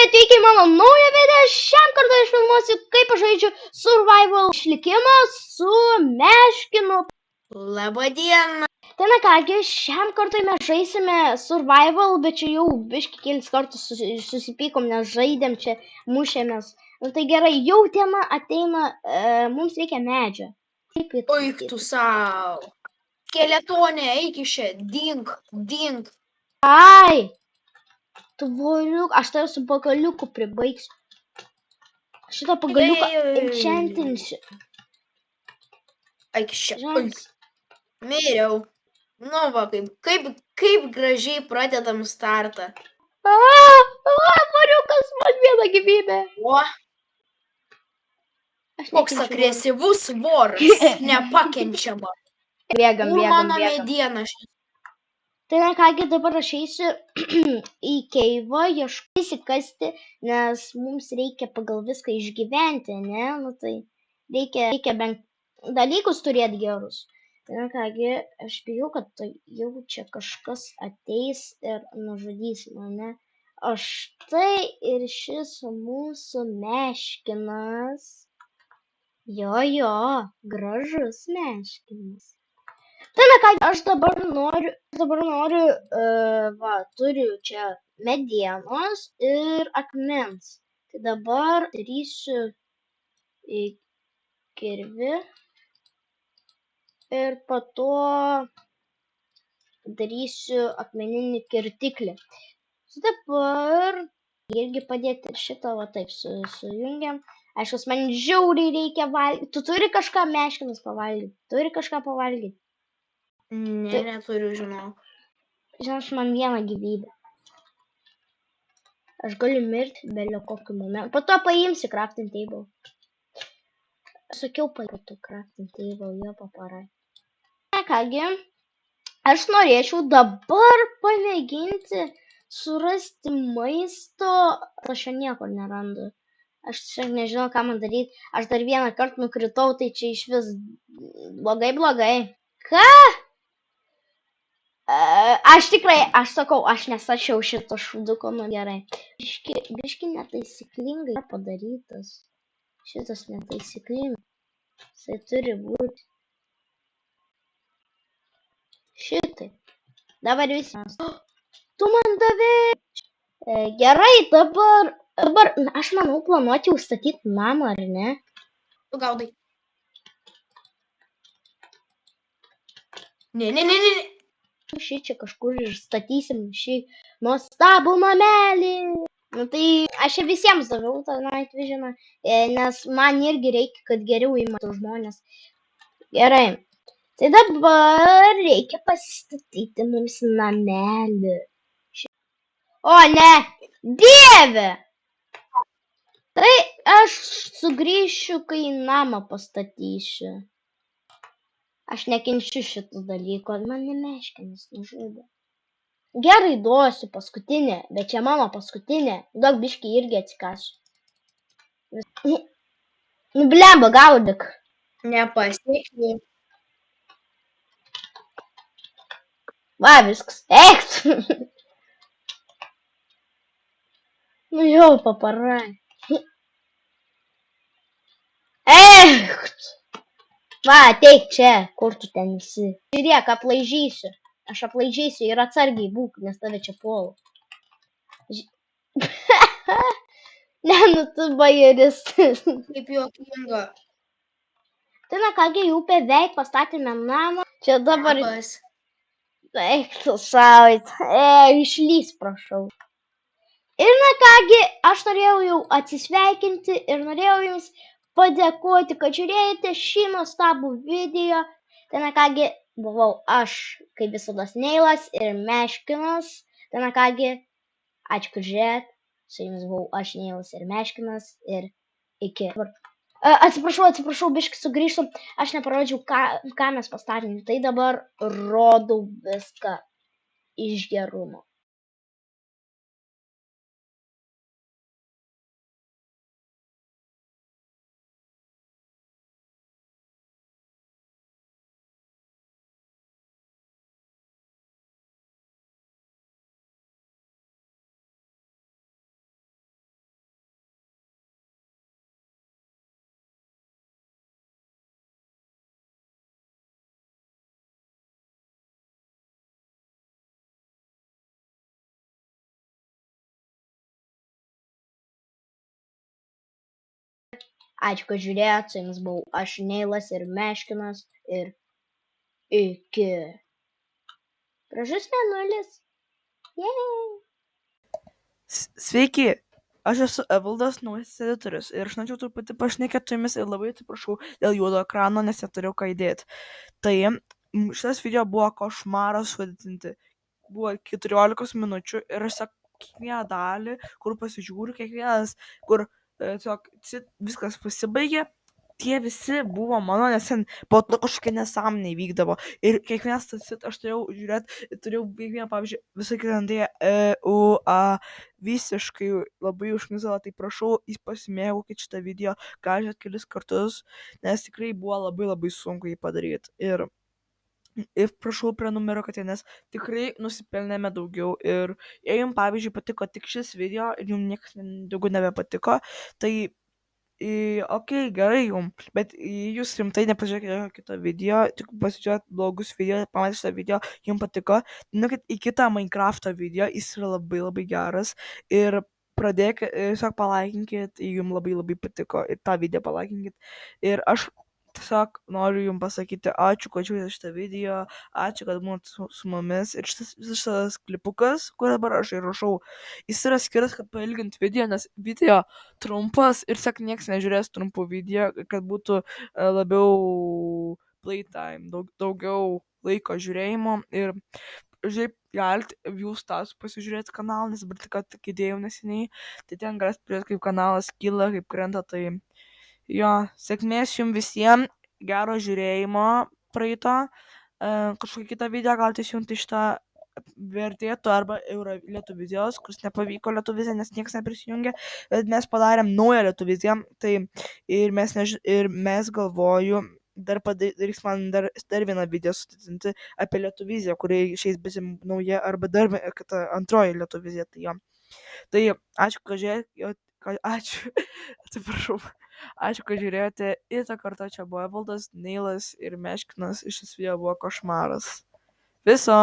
atvykę į mano naują video. Šiam kartui aš filmuosiu, kaip aš žaidžiu survival išlikimą su meškinu. Labadiena. Tai na kągi, šiam kartui mes žaisime survival, bet čia jau biški kelis kartus susipykom, nes žaidėm čia, mušėmės. Nu tai gerai, jau diena ateina, mums reikia medžio. Eik tu sau. Skeletonė, eik iš čia. Dink. Ai! Tvoriuk, aš tave su pagaliuku pribaigsiu. Šitą pagaliuką enchantinsiu. Eik iš čia. Miriau. Nu va, kaip gražiai pradedam startą. Voriukas, man viena gyvybė. O, koks agresyvus voras. Nepakenčiama. Bėgam. Mano mediena. Tai na kągi, dabar aš eisiu į keivą, įsikasti, nes mums reikia pagal viską išgyventi, ne? Nu tai reikia bent dalykus turėti gerus. Tai na kągi, aš bijau, kad tai jau čia kažkas ateis ir nužudys mane. O štai ir šis mūsų meškinas. Jo, gražus meškinas. Tai na ką, aš dabar noriu, turiu čia medienos ir akmens. Tai dabar darysiu kirvį ir po to darysiu akmeninį kirtiklį. Dabar irgi padėti ir šitą, va taip, sujungiam. Aišku, man žiauriai reikia valgyti. Tu turi kažką meškinas pavalgyti? Turi kažką pavalgyti? Ne, neturiu, žinau. Žinau, man vieną gyvybę. Aš galiu mirti belio kokiu momentu. Po to paimsi crafting table. Sakiau, paimtų crafting table, jo paparai. Ne kągi, aš norėčiau dabar pamėginti surasti maisto. Aš čia niekur nerandu. Aš čia nežinau, ką man daryti. Aš dar vieną kartą nukritau, tai čia iš vis blogai. Ką? Aš nesačiau šito šūduko, nu gerai. Biški netaisyklingai padarytas. Šitas netaisyklingai. Jisai turi būti. Šitai. Dabar visiems. Tu man davei. Gerai, dabar, aš manau planuoti jau statyti namą, ar ne? Tu gaudai. Ne. Šį čia kažkur ir statysim šį nuostabų namelį. Nu tai aš čia visiems daviau tą night visioną, nes man irgi reikia, kad geriau įmatų žmonės. Gerai. Tai dabar reikia pasistatyti mums namelį. O ne, Dieve! Tai aš sugrįšiu, kai namą pastatysiu. Aš nekenčiu šitų dalykų, man nemeškinis nužudė. Gerai, duosiu paskutinę, bet čia mano paskutinė. Duok biškį irgi atsikasiu. Nu blemba, gaudyk. Nepasiekė. Va, viskas. Echt. Nu jau, paparai. Echt. Va, ateik čia, kur tu ten esi. Žiūrėk, aplaižysiu. Aš aplaižysiu ir atsargiai būk, nes tave čia puolu. Ne, nu tu bajeris. Kaip juokinga. Tai na kągi, jau beveik pastatėme namą. Čia dabar... Eik tu savait. Išlys, prašau. Ir na kągi, aš norėjau jau atsisveikinti ir norėjau jums padėkoti, kad žiūrėjote šį nuostabų video. Tai na kągi, buvau aš, kaip visada, Sneilas ir Meškinas. Tai na kągi, ačiū, kad žiūrėt. Su jumis buvau aš, Sneilas ir Meškinas. Ir iki. Atsiprašau, biškai sugrįžtu. Aš neparodžiau, ką mes pastatėme. Tai dabar rodau viską iš gerumo. Ačiū, kad žiūrėjot, su jumis buvau aš, Neilas ir Meškinas ir iki. Gražus mėnulis. Jei. Sveiki, aš esu Evaldas, naujas editorius ir aš norėčiau truputį pašnekėti su jumis ir labai atsiprašau dėl juodo ekrano, nes neturėjau ką įdėti. Tai šitas video buvo košmaras vadinti. Buvo 14 minučių ir aš kiekvieną dalį, kur pasižiūriu, kiekvienas, kur tiesiog viskas pasibaigė, tie visi buvo mano, nes ten po to kažkokia nesąmonė vykdavo. Ir kiekvienas tas aš turėjau žiūrėti, turėjau kiekvieną, pavyzdžiui, visą kitą visiškai labai užknisavo, tai prašau, pasimėgaukit šitą video, galite kelis kartus, nes tikrai buvo labai labai sunku jį padaryti. Ir prašau prenumeruokite, nes tikrai nusipelnėme daugiau. Ir jei jums, pavyzdžiui, patiko tik šis video ir jums niekas daugiau nebepatiko, tai ok, gerai jums, bet jūs rimtai nepažiūrėkite kito video, tik pasižiūrėt blogus video, pamatėte šitą video, jums patiko, nukit į kitą Minecraft'o video, jis yra labai labai geras ir pradėkit, tiesiog palaikinkit, jei jums labai labai patiko ir tą video palaikinkit. Ir aš tiesiog noriu jums pasakyti ačiū, kad žiūrėjote šitą video, ačiū, kad buvote su mumis. Ir šitas klipukas, kurį dabar aš įrašau, jis yra skirtas, kad pailgint video, nes video trumpas ir sak nieks nežiūrės trumpų video, kad būtų labiau playtime, daugiau laiko žiūrėjimo. Ir žiūrėk, galite jūs tas pasižiūrėti kanalą, nes dabar tik įdėjau neseniai, tai ten galite prižiūrėti, kaip kanalas kyla, kaip krenta. Tai jo, sėkmės jums visiems, gero žiūrėjimo praeito, kažkokį kitą video galite įsijungti šitą vertėtų arba Lietuvizijos, kuris nepavyko Lietuvizija, nes niekas neprisijungė, bet mes padarėm naują Lietuviziją, tai ir mes galvoju, dar padarys man dar vieną video sudėtinti apie Lietuviziją, kuri išeis bus nauja, arba dar kita antroji Lietuvizija, tai jo. Tai ačiū, kad žiūrėjote, ačiū, atsiprašau, ačiū, kad žiūrėjote ir tą kartą čia buvo Evaldas, Neilas ir Meškinas, šis video buvo košmaras. Viso!